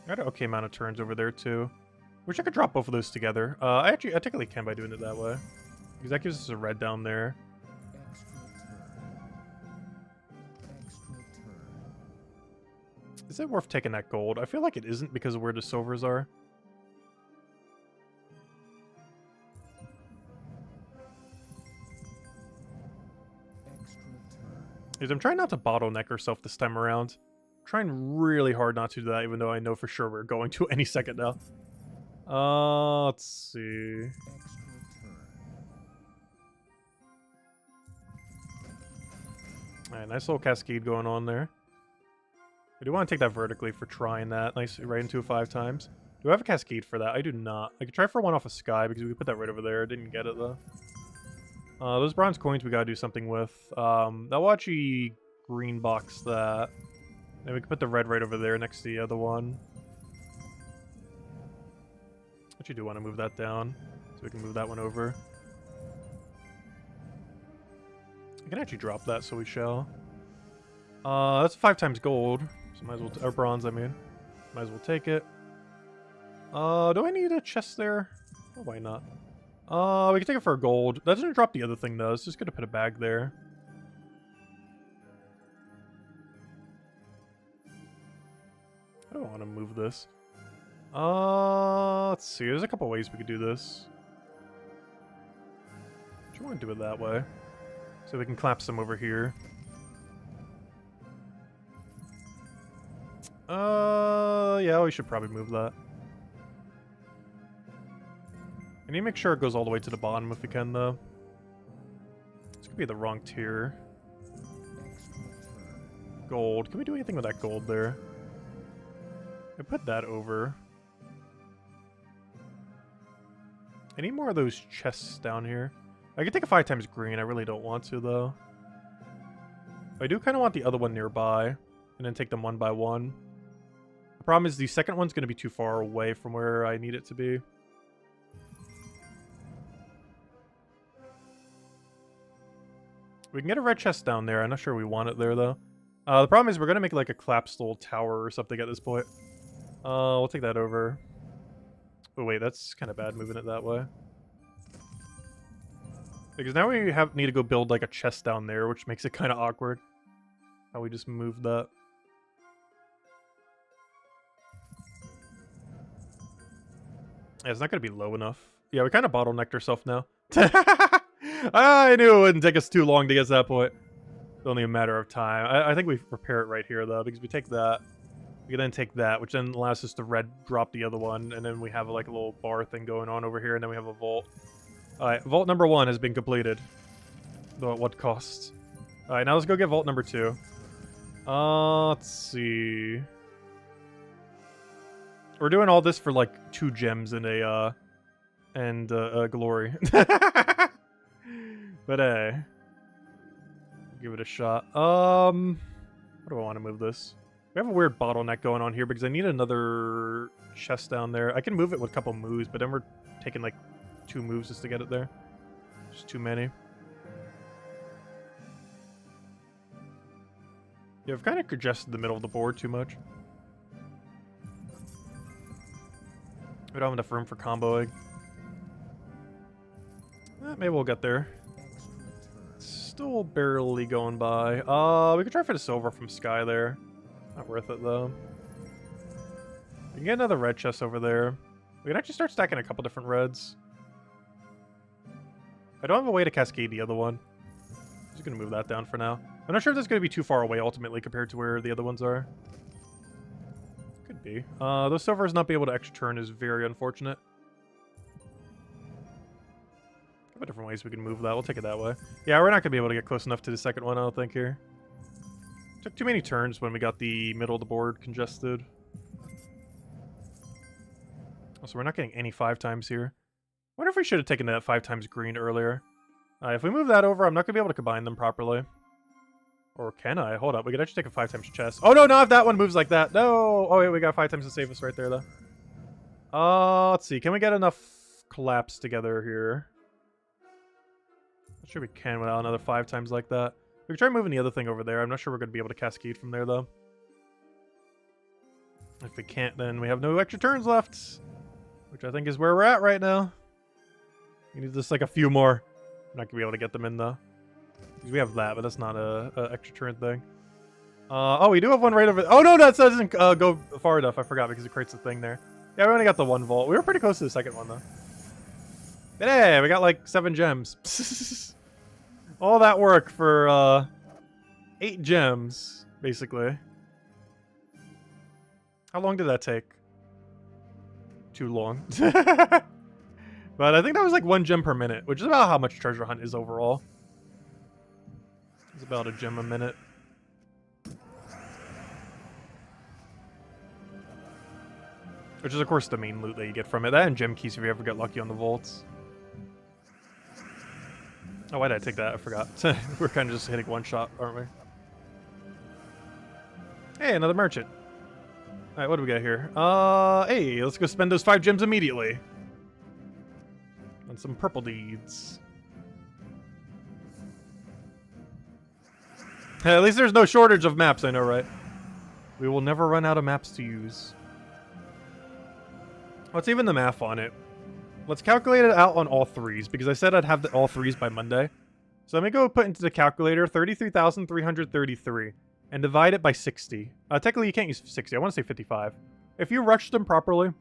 A: I got an okay amount of turns over there too. Wish I could drop both of those together. I technically can by doing it that way. Because that gives us a red down there. Is it worth taking that gold? I feel like it isn't because of where the silvers are. Because I'm trying not to bottleneck ourselves this time around. I'm trying really hard not to do that, even though I know for sure we're going to any second now. Let's see. Alright, nice little cascade going on there. I do want to take that vertically for trying that. Nice, right into it 5 times. Do I have a cascade for that? I do not. I could try for one off of Sky because we could put that right over there. Didn't get it though. Those bronze coins we gotta do something with. That will actually green box that. And we can put the red right over there next to the other one. Actually do want to move that down. So we can move that one over. I can actually drop that, so we shall. That's 5 times gold. So might as well, or bronze, I mean. Might as well take it. Do I need a chest there? Oh, why not? We can take it for gold. That doesn't drop the other thing though. It's just gonna put a bag there. I don't want to move this. Let's see. There's a couple ways we could do this. Do you want to do it that way? So we can collapse them over here. Yeah, we should probably move that. I need to make sure it goes all the way to the bottom if we can, though. This could be the wrong tier. Gold. Can we do anything with that gold there? I put that over. I need more of those chests down here. I could take a 5 times green. I really don't want to, though. I do kind of want the other one nearby. And then take them one by one. The problem is the second one's going to be too far away from where I need it to be. We can get a red chest down there. I'm not sure we want it there, though. The problem is we're going to make like a collapsed little tower or something at this point. We'll take that over. Oh, wait, that's kind of bad moving it that way. Because now we need to go build like a chest down there, which makes it kind of awkward. How we just moved that. Yeah, it's not going to be low enough. Yeah, we kind of bottlenecked ourselves now. I knew it wouldn't take us too long to get to that point. It's only a matter of time. I think we repair it right here, though, because we take that. We can then take that, which then allows us to red drop the other one, and then we have like a little bar thing going on over here, and then we have a vault. Alright, vault number 1 has been completed. Though at what cost? Alright, now let's go get vault number 2. Let's see. We're doing all this for like 2 gems and a glory. But hey, give it a shot. How do I want to move this? We have a weird bottleneck going on here because I need another chest down there. I can move it with a couple moves, but then we're taking like 2 moves just to get it there. Just too many. Yeah, I've kind of congested the middle of the board too much. We don't have enough room for comboing. Maybe we'll get there. Still barely going by. We could try for the silver from Sky there. Not worth it though. We can get another red chest over there. We can actually start stacking a couple different reds. I don't have a way to cascade the other one. I'm just gonna move that down for now. I'm not sure if that's gonna be too far away ultimately compared to where the other ones are. Could be. Those silvers not be able to extra turn is very unfortunate. Different ways we can move that. We'll take it that way. Yeah, we're not gonna be able to get close enough to the second one, I don't think, here. Took too many turns when we got the middle of the board congested. Also, we're not getting any 5 times here. I wonder if we should have taken that 5 times green earlier. If we move that over, I'm not gonna be able to combine them properly. Or can I? Hold up, we could actually take a 5 times chest. Oh no, not if that one moves like that. No! Oh wait, we got 5 times to save us right there, though. Let's see. Can we get enough collapse together here? Not sure we can without another 5 times like that. We can try moving the other thing over there. I'm not sure we're going to be able to cascade from there, though. If we can't, then we have no extra turns left. Which I think is where we're at right now. We need just like a few more. I'm not going to be able to get them in, though. Because we have that, but that's not a extra turn thing. Oh, we do have one right over... Oh, no, that doesn't go far enough. I forgot because it creates a thing there. Yeah, we only got the 1 vault. We were pretty close to the second one, though. But hey, we got like 7 gems. All that work for 8 gems, basically. How long did that take? Too long. But I think that was like 1 gem per minute, which is about how much Treasure Hunt is overall. It's about a gem a minute. Which is, of course, the main loot that you get from it. That and gem keys if you ever get lucky on the vaults. Oh, why did I take that? I forgot. We're kind of just hitting one shot, aren't we? Hey, another merchant. Alright, what do we got here? Hey, let's go spend those 5 gems immediately. On some purple deeds. Hey, at least there's no shortage of maps, I know, right? We will never run out of maps to use. What's even the math on it? Let's calculate it out on all 3s, because I said I'd have all 3s by Monday. So let me go put into the calculator 33,333 and divide it by 60. Technically, you can't use 60. I want to say 55. If you rush them properly,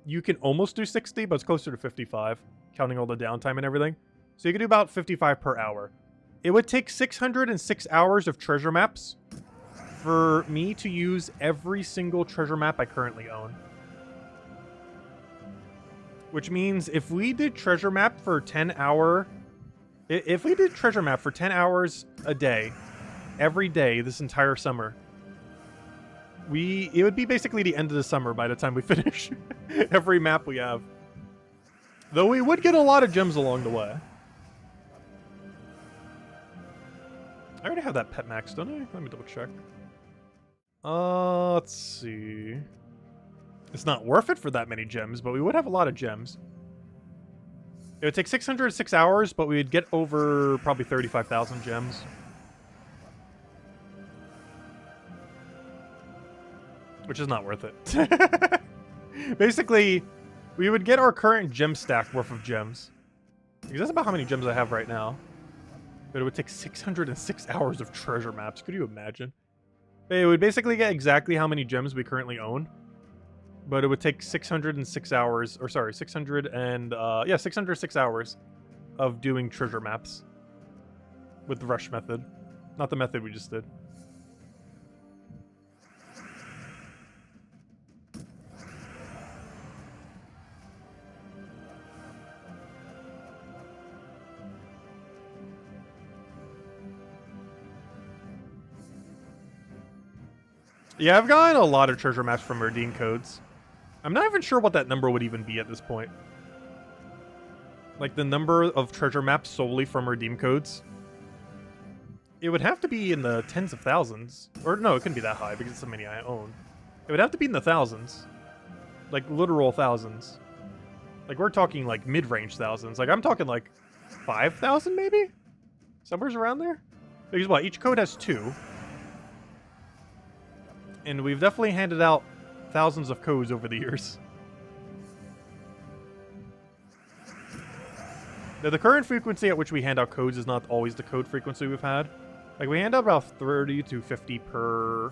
A: you can almost do 60, but it's closer to 55, counting all the downtime and everything. So you can do about 55 per hour. It would take 606 hours of treasure maps for me to use every single treasure map I currently own. Which means if we did treasure map for 10 hours a day, every day this entire summer, it would be basically the end of the summer by the time we finish every map we have. Though we would get a lot of gems along the way. I already have that pet max, don't I? Let me double check. Let's see. It's not worth it for that many gems, but we would have a lot of gems. It would take 606 hours, but we would get over probably 35,000 gems. Which is not worth it. Basically, we would get our current gem stack worth of gems. Because that's about how many gems I have right now. But it would take 606 hours of treasure maps. Could you imagine? It would basically get exactly how many gems we currently own. But it would take 606 hours, or sorry, 606 hours of doing treasure maps. With the rush method. Not the method we just did. Yeah, I've gotten a lot of treasure maps from redeem codes. I'm not even sure what that number would even be at this point. Like, the number of treasure maps solely from redeem codes. It would have to be in the tens of thousands. Or, no, it couldn't be that high because it's so many I own. It would have to be in the thousands. Like, literal thousands. Like, we're talking, like, mid-range thousands. Like, I'm talking, like, 5,000 maybe? Somewhere's around there? Because, what, each code has 2. And we've definitely handed out thousands of codes over the years. The current frequency at which we hand out codes is not always the code frequency we've had. Like, we hand out about 30 to 50 per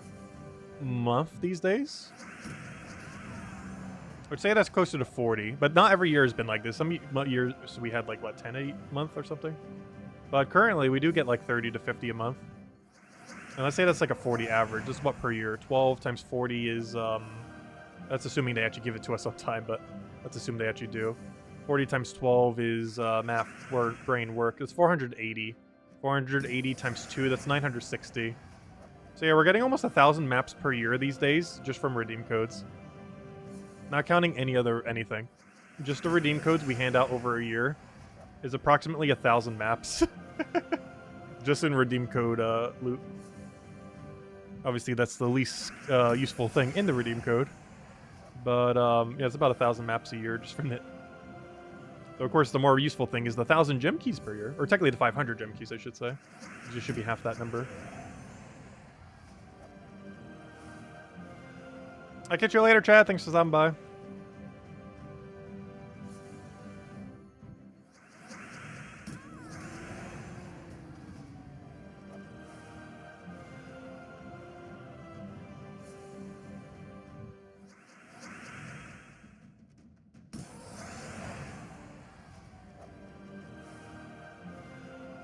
A: month these days. I would say that's closer to 40, but not every year has been like this. Some years we had like, what, 10 a month or something? But currently, we do get like 30 to 50 a month. And let's say that's like a 40 average. This is what per year? 12 times 40 is, that's assuming they actually give it to us on time, but let's assume they actually do. 40 times 12 is math work, brain work. It's 480. 480 times 2, that's 960. So yeah, we're getting almost 1,000 maps per year these days, just from redeem codes. Not counting anything. Just the redeem codes we hand out over a year is approximately 1,000 maps. Just in redeem code loot. Obviously, that's the least useful thing in the redeem code. But yeah, it's about 1,000 maps a year just from it. So of course, the more useful thing is the 1,000 gem keys per year. Or technically the 500 gem keys, I should say. It just should be half that number. I'll catch you later, Chad. Thanks for stopping by.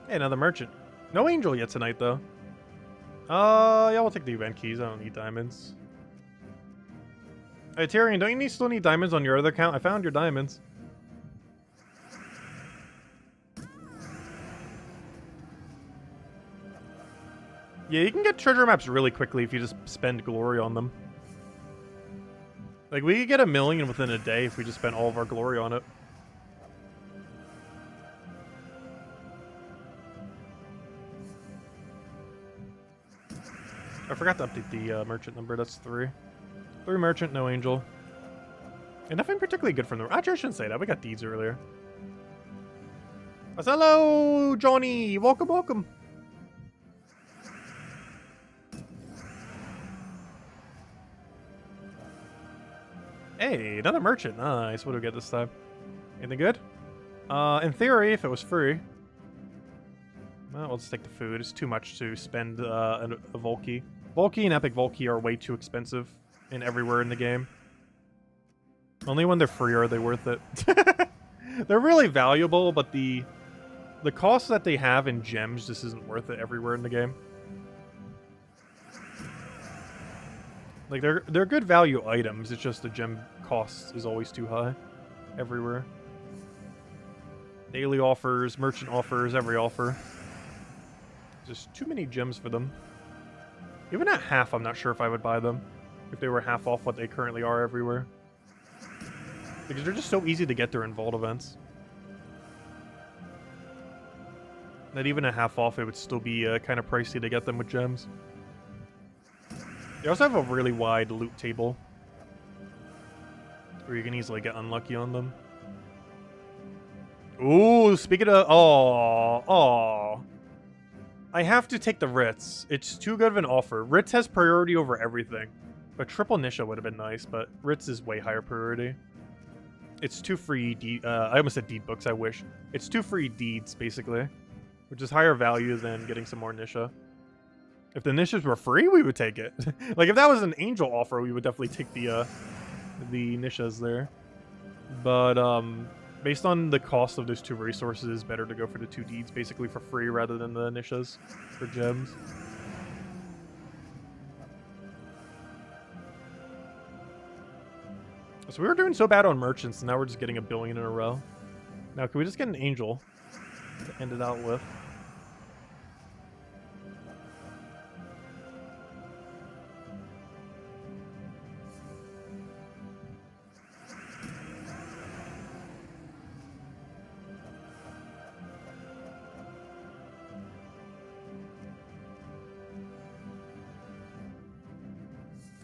A: Hey, another merchant. No angel yet tonight, though. Yeah, we'll take the event keys. I don't need diamonds. Hey, Tyrion, don't you still need diamonds on your other account? I found your diamonds. Yeah, you can get treasure maps really quickly if you just spend glory on them. Like, we could get 1 million within a day if we just spent all of our glory on it. I forgot to update the merchant number. That's 3. 3 merchant, no angel. And nothing particularly good from the... Actually, I shouldn't say that. We got deeds earlier. Hello, Johnny. Welcome, welcome. Hey, another merchant. Nice. What do we get this time? Anything good? In theory, if it was free. Well, we'll just take the food. It's too much to spend a Volkey. Volkey and Epic Volkey are way too expensive in everywhere in the game. Only when they're free are they worth it. They're really valuable, but the cost that they have in gems just isn't worth it everywhere in the game. Like, they're good value items, it's just the gem cost is always too high everywhere. Daily offers, merchant offers, every offer. Just too many gems for them. Even at half, I'm not sure if I would buy them. If they were half off what they currently are everywhere. Because they're just so easy to get during Vault events. That even at half off, it would still be kind of pricey to get them with gems. They also have a really wide loot table. Where you can easily get unlucky on them. Ooh, speaking of... Oh. I have to take the Ritz. It's too good of an offer. Ritz has priority over everything. But triple Nisha would have been nice, but Ritz is way higher priority. It's 2 free I almost said deed books, I wish. It's 2 free deeds, basically. Which is higher value than getting some more Nisha. If the Nishas were free, we would take it. Like, if that was an angel offer, we would definitely take the Nishas there. But, based on the cost of those 2 resources, it's better to go for the 2 deeds, basically for free, rather than the Nishas for gems. So we were doing so bad on merchants, and now we're just getting 1 billion in a row. Now, can we just get an angel to end it out with?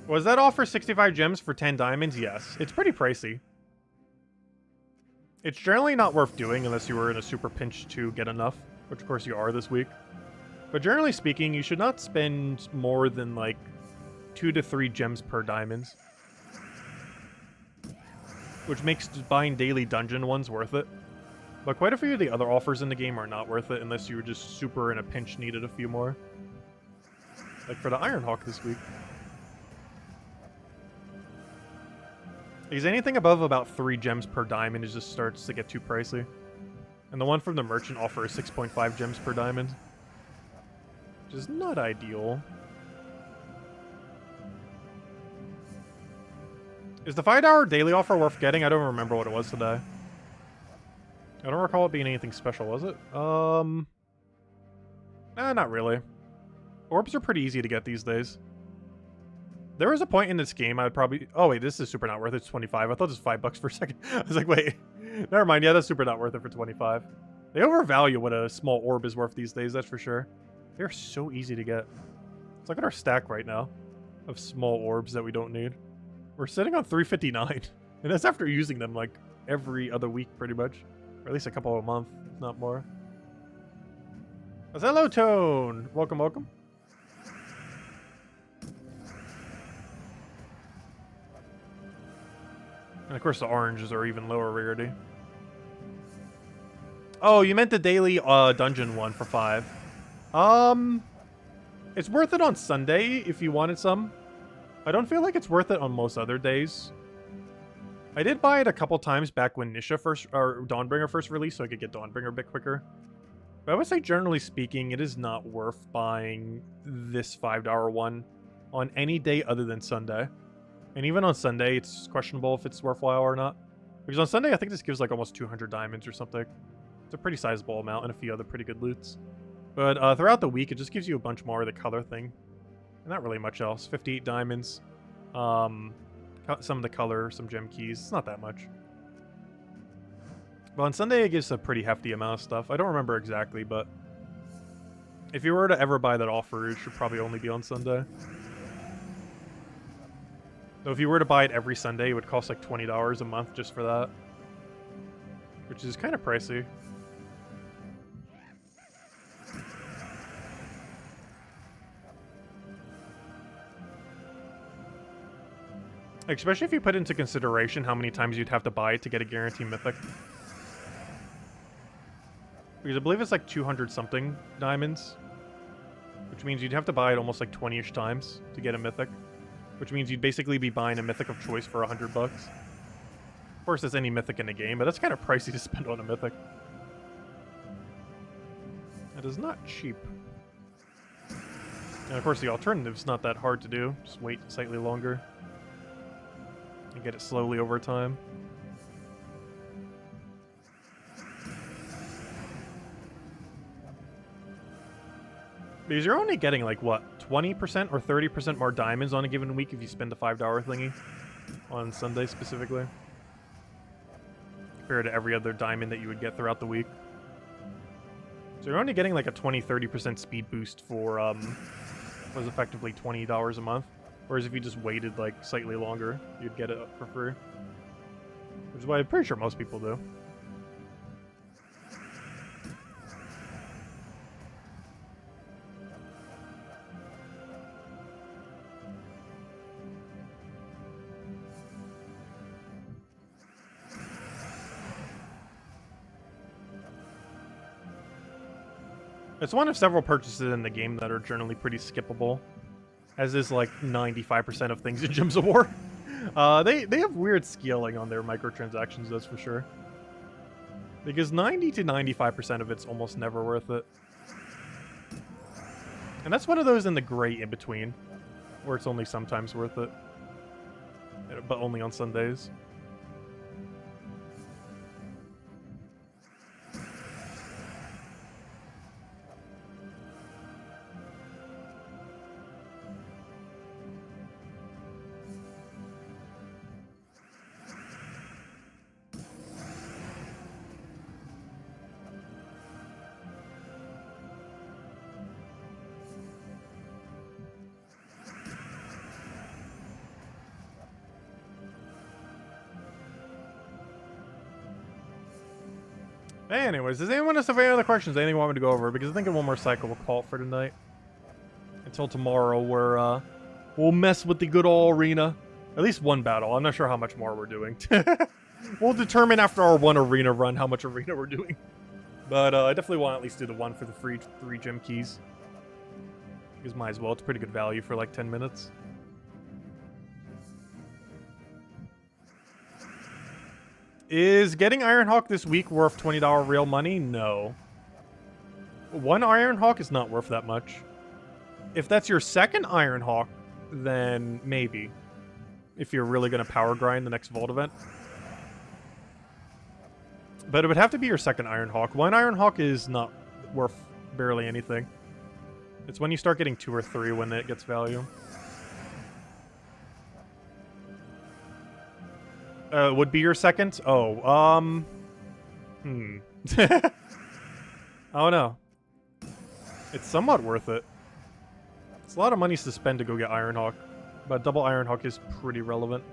A: Was that offer 65 gems for 10 diamonds? Yes. It's pretty pricey. It's generally not worth doing unless you were in a super pinch to get enough, which of course you are this week. But generally speaking, you should not spend more than like 2 to 3 gems per diamonds. Which makes buying daily dungeon ones worth it. But quite a few of the other offers in the game are not worth it unless you were just super in a pinch needed a few more. Like for the Ironhawk this week. Because anything above about 3 gems per diamond it just starts to get too pricey. And the one from the merchant offer is 6.5 gems per diamond. Which is not ideal. Is the $5 daily offer worth getting? I don't remember what it was today. I don't recall it being anything special, was it? Nah, not really. Orbs are pretty easy to get these days. There was a point in this game I'd probably... Oh, wait, this is super not worth it. It's 25. I thought it was $5 for a second. I was like, wait. Never mind. Yeah, that's super not worth it for 25. They overvalue what a small orb is worth these days, that's for sure. They're so easy to get. Let's look at our stack right now of small orbs that we don't need. We're sitting on 359. And that's after using them, like, every other week, pretty much. Or at least a couple a month, if not more. Hello, Tone! Welcome, welcome. And of course the oranges are even lower rarity. Oh, you meant the daily dungeon one for 5. It's worth it on Sunday if you wanted some. I don't feel like it's worth it on most other days. I did buy it a couple times back when Nisha first, or Dawnbringer first released, so I could get Dawnbringer a bit quicker. But I would say, generally speaking, it is not worth buying this $5 one on any day other than Sunday. And even on Sunday, it's questionable if it's worthwhile or not. Because on Sunday, I think this gives like almost 200 diamonds or something. It's a pretty sizable amount and a few other pretty good loots. But throughout the week, it just gives you a bunch more of the color thing. And not really much else. 58 diamonds. Some of the color, some gem keys. It's not that much. But on Sunday, it gives a pretty hefty amount of stuff. I don't remember exactly, but if you were to ever buy that offer, it should probably only be on Sunday. So if you were to buy it every Sunday, it would cost like $20 a month just for that. Which is kind of pricey. Especially if you put into consideration how many times you'd have to buy it to get a guaranteed mythic. Because I believe it's like 200 something diamonds. Which means you'd have to buy it almost like 20-ish times to get a mythic. Which means you'd basically be buying a mythic of choice for $100. Of course, there's any mythic in the game, but that's kind of pricey to spend on a mythic. It is not cheap. And of course, the alternative's not that hard to do. Just wait slightly longer. And get it slowly over time. Because you're only getting like, what, 20% or 30% more diamonds on a given week if you spend the $5 thingy. On Sunday specifically. Compared to every other diamond that you would get throughout the week. So you're only getting like a 20-30% speed boost for, was effectively $20 a month. Whereas if you just waited like slightly longer, you'd get it for free. Which is why I'm pretty sure most people do. It's one of several purchases in the game that are generally pretty skippable. As is like 95% of things in Gems of War. They have weird scaling on their microtransactions, that's for sure. Because 90 to 95% of it's almost never worth it. And that's one of those in the gray in-between. Where it's only sometimes worth it. But only on Sundays. Anyways, does anyone else have any other questions? Anything you want me to go over? Because I think in one more cycle we'll call it for tonight. Until tomorrow, we'll mess with the good old arena. At least one battle. I'm not sure how much more we're doing. We'll determine after our one arena run how much arena we're doing. But I definitely want to at least do the one for the free 3 gem keys. Because might as well. It's pretty good value for like 10 minutes. Is getting Ironhawk this week worth $20 real money? No. One Ironhawk is not worth that much. If that's your second Ironhawk, then maybe. If you're really going to power grind the next Vault event. But it would have to be your second Ironhawk. One Ironhawk is not worth barely anything. It's when you start getting 2 or 3 when it gets value. Would be your second? Oh, I don't know. It's somewhat worth it. It's a lot of money to spend to go get Ironhawk, but double Ironhawk is pretty relevant.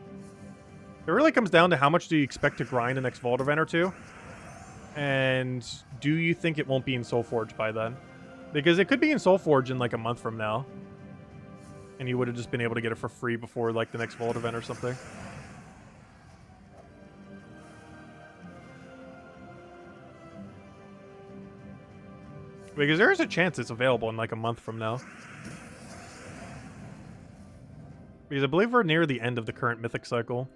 A: It really comes down to how much do you expect to grind the next Vault event or two, and do you think it won't be in Soulforge by then? Because it could be in Soulforge in like a month from now, and you would have just been able to get it for free before like the next Vault event or something. Because there is a chance it's available in like a month from now. Because I believe we're near the end of the current Mythic cycle.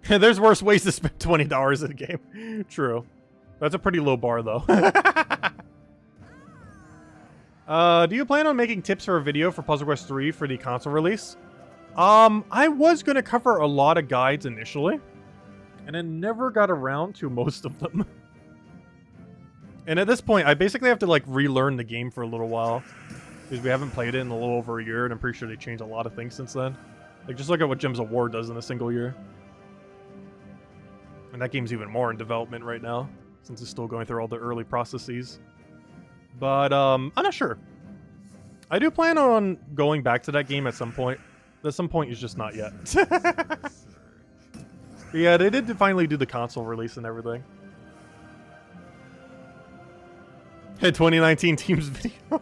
A: There's worse ways to spend $20 in a game. True. That's a pretty low bar, though. Do you plan on making tips for a video for Puzzle Quest 3 for the console release? I was going to cover a lot of guides initially, and I never got around to most of them. And at this point, I basically have to, like, relearn the game for a little while. Because we haven't played it in a little over a year, and I'm pretty sure they changed a lot of things since then. Like, just look at what Gems of War does in a single year. And that game's even more in development right now, since it's still going through all the early processes. But, I'm not sure. I do plan on going back to that game at some point. At some point is just not yet. Yeah, they did finally do the console release and everything. Hey, 2019 Teams video.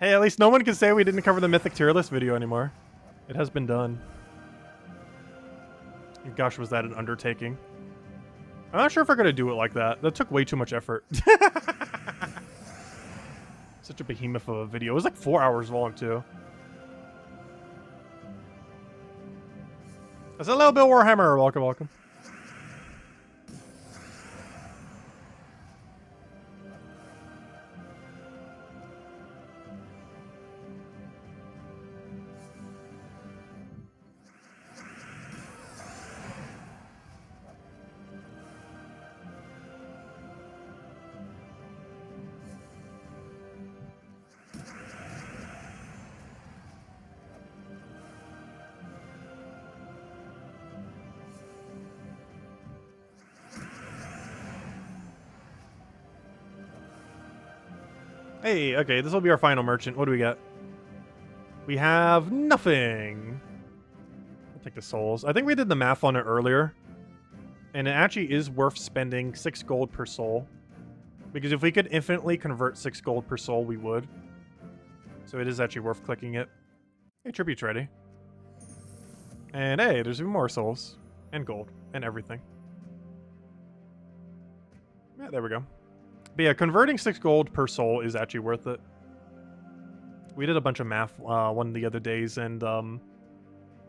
A: Hey, at least no one can say we didn't cover the Mythic tier list video anymore. It has been done. Gosh, was that an undertaking. I'm not sure if we're going to do it like that. That took way too much effort. Such a behemoth of a video. It was like 4 hours long, too. That's a little Bill Warhammer. Welcome, welcome. Hey, okay, this will be our final merchant. What do we got? We have nothing. I'll take the souls. I think we did the math on it earlier. And it actually is worth spending 6 gold per soul. Because if we could infinitely convert 6 gold per soul, we would. So it is actually worth clicking it. Hey, Tribute's ready. And hey, there's even more souls. And gold. And everything. Yeah, there we go. But yeah, converting 6 gold per soul is actually worth it. We did a bunch of math one of the other days, and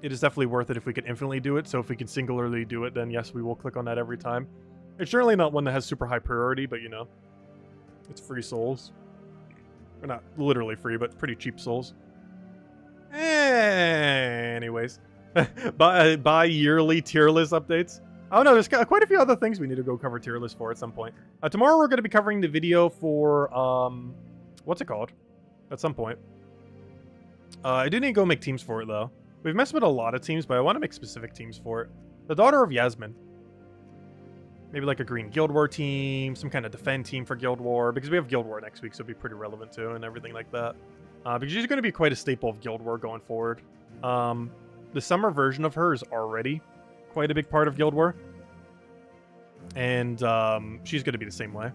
A: it is definitely worth it if we could infinitely do it. So if we can singularly do it, then yes, we will click on that every time. It's certainly not one that has super high priority, but you know, it's free souls. Or not literally free, but pretty cheap souls. Anyways, buy yearly tier list updates. Oh no, there's quite a few other things we need to go cover tier list for at some point. Tomorrow we're going to be covering the video for, what's it called? At some point. I do need to go make teams for it though. We've messed with a lot of teams, but I want to make specific teams for it. The Daughter of Yasmin. Maybe like a Green Guild War team, some kind of defend team for Guild War, because we have Guild War next week, so it'll be pretty relevant too, and everything like that. Because she's going to be quite a staple of Guild War going forward. The summer version of her is already quite a big part of Guild War. And she's going to be the same way.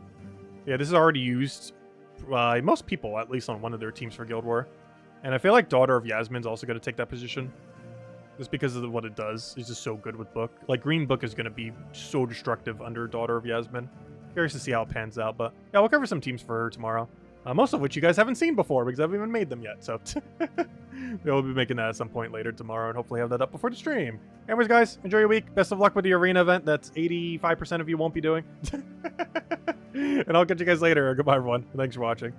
A: Yeah, this is already used by most people, at least on one of their teams for Guild War. And I feel like Daughter of Yasmin's also going to take that position. Just because of what it does. It's just so good with Book. Like, Green Book is going to be so destructive under Daughter of Yasmin. Curious to see how it pans out, but yeah, we'll cover some teams for her tomorrow. Most of which you guys haven't seen before because I haven't even made them yet, so we'll be making that at some point later tomorrow and hopefully have that up before the stream. Anyways, guys, enjoy your week. Best of luck with the arena event. That's 85% of you won't be doing. And I'll catch you guys later. Goodbye, everyone. Thanks for watching.